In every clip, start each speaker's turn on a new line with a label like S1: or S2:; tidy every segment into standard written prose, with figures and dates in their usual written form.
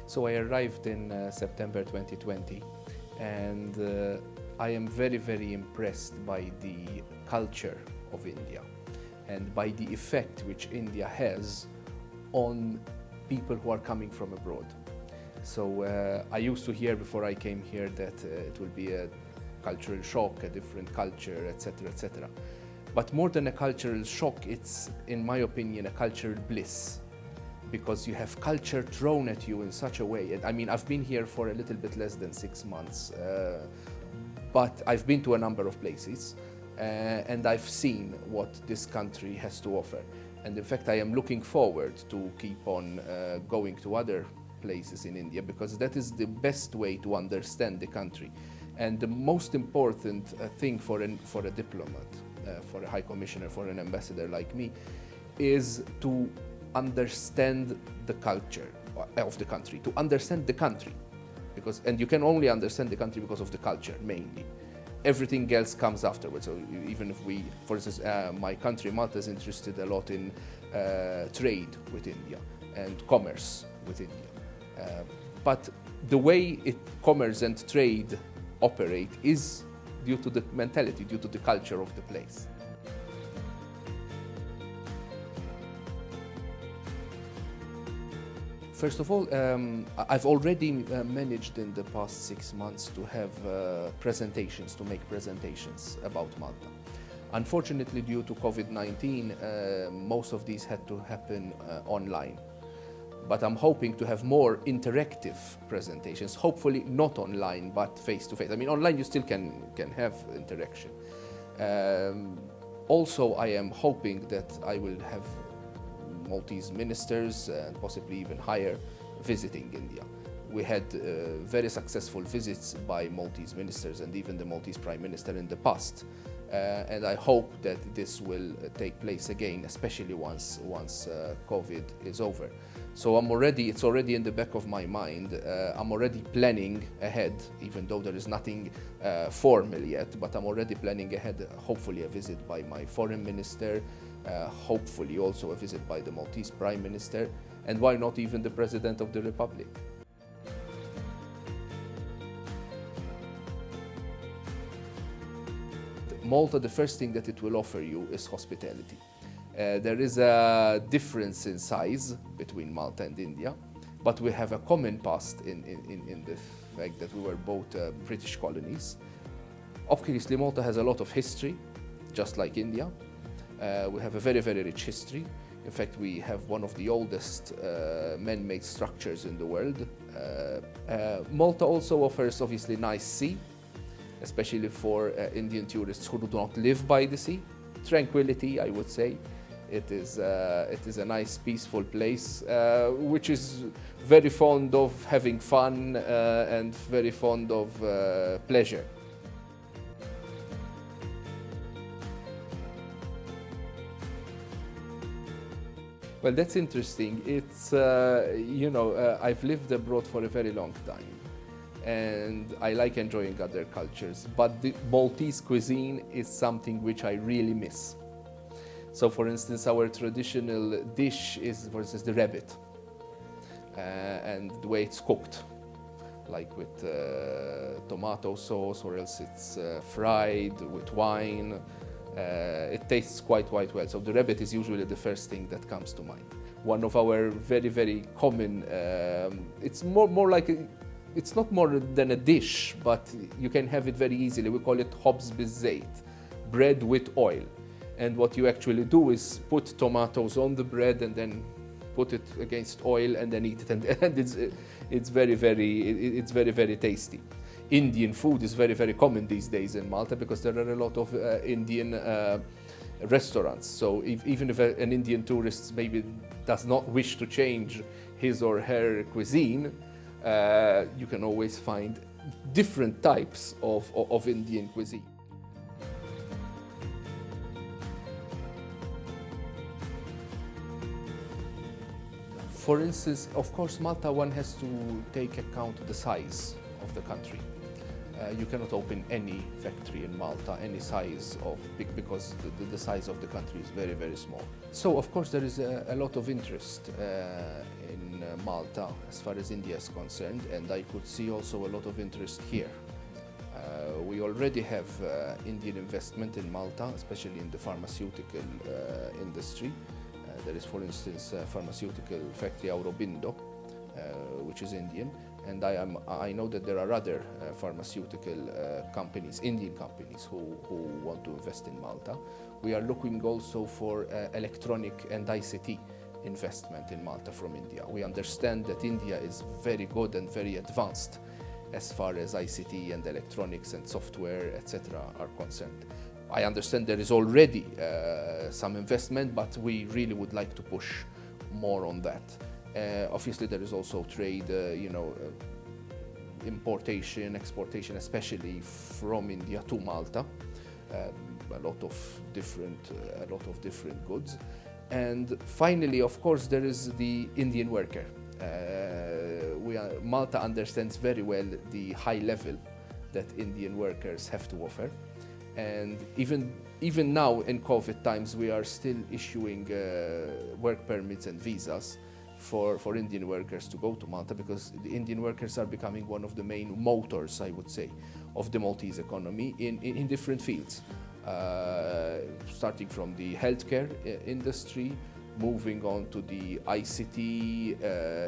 S1: So I arrived in September 2020, and I am very, very impressed by the culture of India and by the effect which India has on people who are coming from abroad. So I used to hear before I came here that it will be a cultural shock, a different culture, etc., etc. But more than a cultural shock, it's, in my opinion, a cultural bliss, because you have culture thrown at you in such a way. I mean, I've been here for a little bit less than 6 months, but I've been to a number of places, and I've seen what this country has to offer. And in fact, I am looking forward to keep on going to other places in India, because that is the best way to understand the country. And the most important thing for a diplomat, for a high commissioner, for an ambassador like me, is to understand the culture of the country, to understand the country. And you can only understand the country because of the culture, mainly. Everything else comes afterwards. So even if we, for instance, my country, Malta, is interested a lot in trade with India and commerce with India. But the way commerce and trade operate is due to the mentality, due to the culture of the place. First of all, I've already managed in the past 6 months to have presentations, to make presentations about Malta. Unfortunately, due to COVID-19, most of these had to happen online. But I'm hoping to have more interactive presentations, hopefully not online, but face-to-face. I mean, online you still can have interaction. Also, I am hoping that I will have Maltese ministers and possibly even higher visiting India. We had very successful visits by Maltese ministers and even the Maltese Prime Minister in the past. And I hope that this will take place again, especially once COVID is over. So it's already in the back of my mind. I'm already planning ahead, even though there is nothing formal yet, but I'm already planning ahead, hopefully a visit by my foreign minister, hopefully also a visit by the Maltese Prime Minister, and why not even the President of the Republic. Malta, the first thing that it will offer you is hospitality. There is a difference in size between Malta and India, but we have a common past in the fact that we were both British colonies. Obviously, Malta has a lot of history, just like India. We have a very, very rich history. In fact, we have one of the oldest man-made structures in the world. Malta also offers, obviously, nice sea, especially for Indian tourists who do not live by the sea. Tranquility, I would say. It is a nice, peaceful place, which is very fond of having fun and very fond of pleasure. Well, that's interesting. It's, I've lived abroad for a very long time, and I like enjoying other cultures, but the Maltese cuisine is something which I really miss. So, for instance, our traditional dish is, for instance, the rabbit, and the way it's cooked, like with tomato sauce, or else it's fried with wine. It tastes quite well. So the rabbit is usually the first thing that comes to mind. One of our very, very common, it's more like it's not more than a dish, but you can have it very easily. We call it khobz bizzayt, bread with oil. And what you actually do is put tomatoes on the bread and then put it against oil and then eat it. And it's very, very tasty. Indian food is very, very common these days in Malta because there are a lot of Indian restaurants. So even if an Indian tourist maybe does not wish to change his or her cuisine, you can always find different types of Indian cuisine. For instance, of course, Malta, one has to take account of the size of the country. You cannot open any factory in Malta, any size of big, because the size of the country is very, very small. So, of course, there is a lot of interest in Malta as far as India is concerned, and I could see also a lot of interest here. We already have Indian investment in Malta, especially in the pharmaceutical industry. There is, for instance, a pharmaceutical factory out of Indo, which is Indian, and I know that there are other pharmaceutical companies, Indian companies, who want to invest in Malta. We are looking also for electronic and ICT investment in Malta from India. We understand that India is very good and very advanced as far as ICT and electronics and software, etc. are concerned. I understand there is already some investment, but we really would like to push more on that. Obviously, there is also trade, importation, exportation, especially from India to Malta. A lot of different goods. And finally, of course, there is the Indian worker. Malta understands very well the high level that Indian workers have to offer. And even now in COVID times, we are still issuing work permits and visas for Indian workers to go to Malta, because the Indian workers are becoming one of the main motors, I would say, of the Maltese economy in different fields. Starting from the healthcare industry, moving on to the ICT,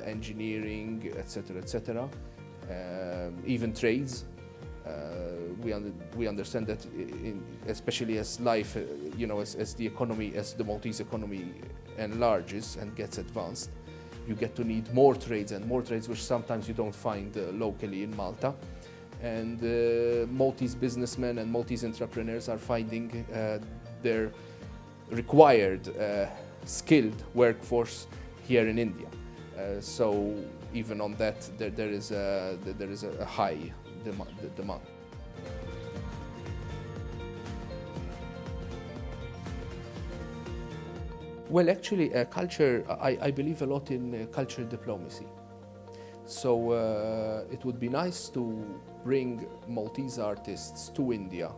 S1: engineering, etc., even trades. We understand that, especially as life, as the economy, as the Maltese economy enlarges and gets advanced, you get to need more trades and more trades, which sometimes you don't find locally in Malta. And Maltese businessmen and Maltese entrepreneurs are finding their required skilled workforce here in India. So even on that, there is a high demand. Well, actually, culture, I believe a lot in cultural diplomacy. So it would be nice to bring Maltese artists to India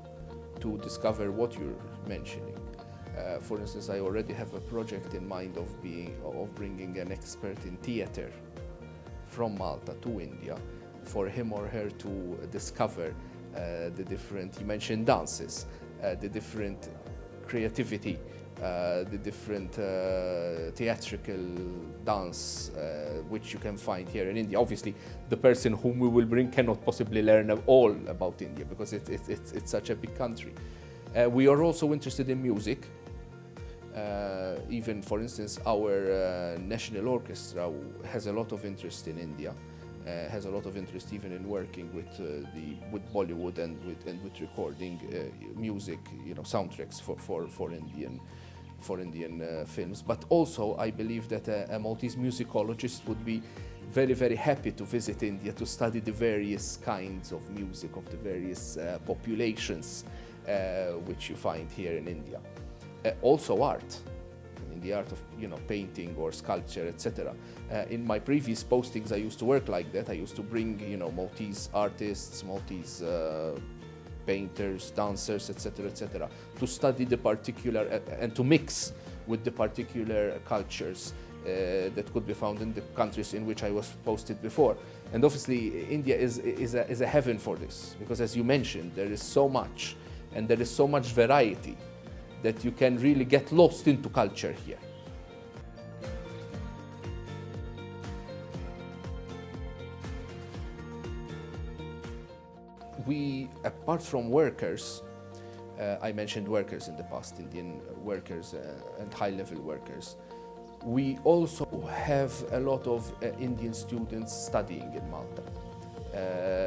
S1: to discover what you're mentioning. For instance, I already have a project in mind of bringing an expert in theater from Malta to India, for him or her to discover the different, you mentioned dances, the different creativity, the different theatrical dance which you can find here in India. Obviously, the person whom we will bring cannot possibly learn all about India, because it's such a big country. We are also interested in music. Even, for instance, our national orchestra has a lot of interest in India. Has a lot of interest even in working with Bollywood and with recording music, soundtracks for Indian films. But also, I believe that a Maltese musicologist would be very, very happy to visit India to study the various kinds of music of the various populations which you find here in India. Also art. The art of painting or sculpture, etc. In my previous postings, I used to work like that. I used to bring Maltese artists, Maltese painters, dancers, etc., to study the particular and to mix with the particular cultures that could be found in the countries in which I was posted before. And obviously, India is a heaven for this, because as you mentioned, there is so much and there is so much variety that you can really get lost into culture here. We, apart from workers, I mentioned workers in the past, Indian workers and high-level workers, we also have a lot of Indian students studying in Malta,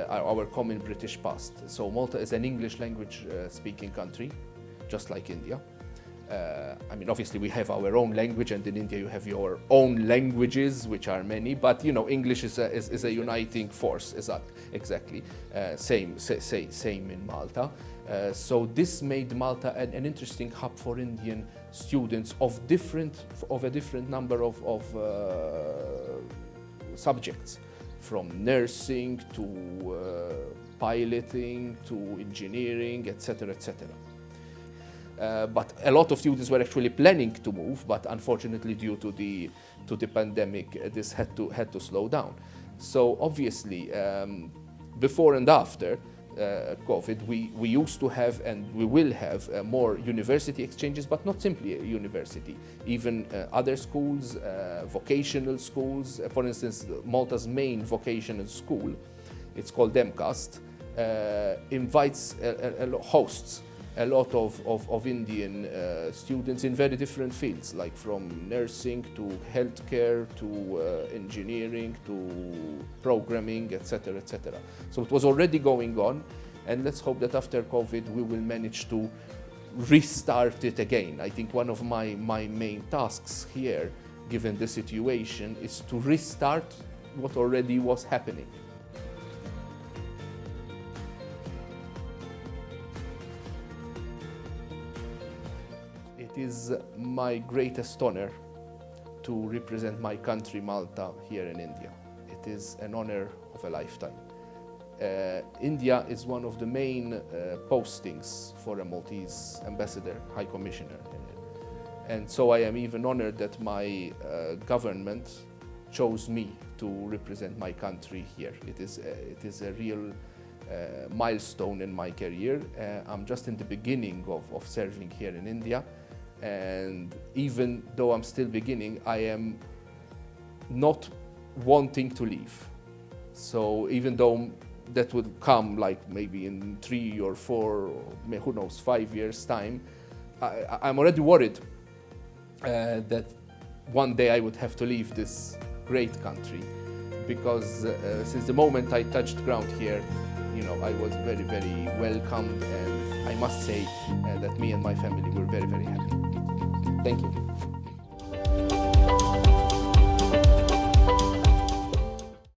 S1: our common British past. So Malta is an English language speaking country, just like India. Obviously we have our own language, and in India you have your own languages, which are many, but English is a uniting force, exactly. Same in Malta. So this made Malta an interesting hub for Indian students of a different number of subjects, from nursing to piloting to engineering, etc., etc. But a lot of students were actually planning to move, but unfortunately due to the pandemic, this had to slow down. So obviously, before and after COVID, we used to have and we will have more university exchanges, but not simply a university, even other schools, vocational schools. For instance, Malta's main vocational school, it's called MCAST, invites, hosts a lot of Indian students in very different fields, like from nursing to healthcare to engineering to programming, etc., etc. So it was already going on, and let's hope that after COVID we will manage to restart it again. I think one of my main tasks here, given the situation, is to restart what already was happening. It is my greatest honor to represent my country, Malta, here in India. It is an honor of a lifetime. India is one of the main postings for a Maltese ambassador, High Commissioner. And so I am even honored that my government chose me to represent my country here. It is a real milestone in my career. I'm just in the beginning of serving here in India. And even though I'm still beginning, I am not wanting to leave. So even though that would come like maybe in 3 or 4, or who knows, 5 years' time, I'm already worried that one day I would have to leave this great country, because since the moment I touched ground here, I was very, very welcomed, and I must say that me and my family were very, very happy. Thank you.